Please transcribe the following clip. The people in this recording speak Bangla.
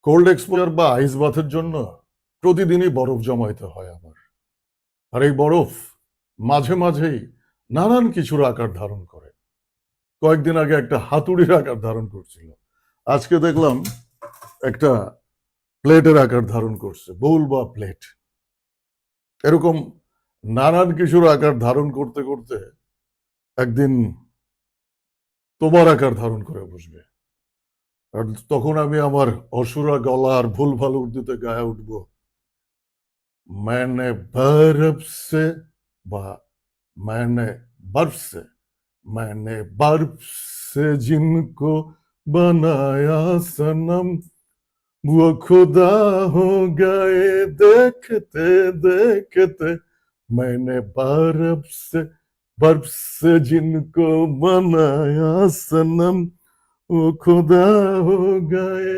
কোল্ড এক্সপোজার বা আইস বাথের জন্য প্রতিদিনই বরফ জমাইতে হয় আমার। আর এই বরফ মাঝে মাঝেই নানান কিছুর আকার ধারণ করে। কয়েকদিন আগে একটা হাতুড়ির আকার ধারণ করছিল, আজকে দেখলাম একটা প্লেটের আকার ধারণ করছে, বোল বা প্লেট। এরকম নানান কিছুর আকার ধারণ করতে করতে একদিন তোমার আকার ধারণ করে বসবে। আর তখন আমি আমার অসুরা গলা আর ভুল ভাল উর্দুতে গায়ে উঠবো, मैंने बर्फ से बा मैंने बर्फ से मैंने बर्फ से जिनको बनाया सनम वो खुदा हो गए देखते देखते। मैंने बर्फ से जिनको बनाया सनम वो खुदा हो गए।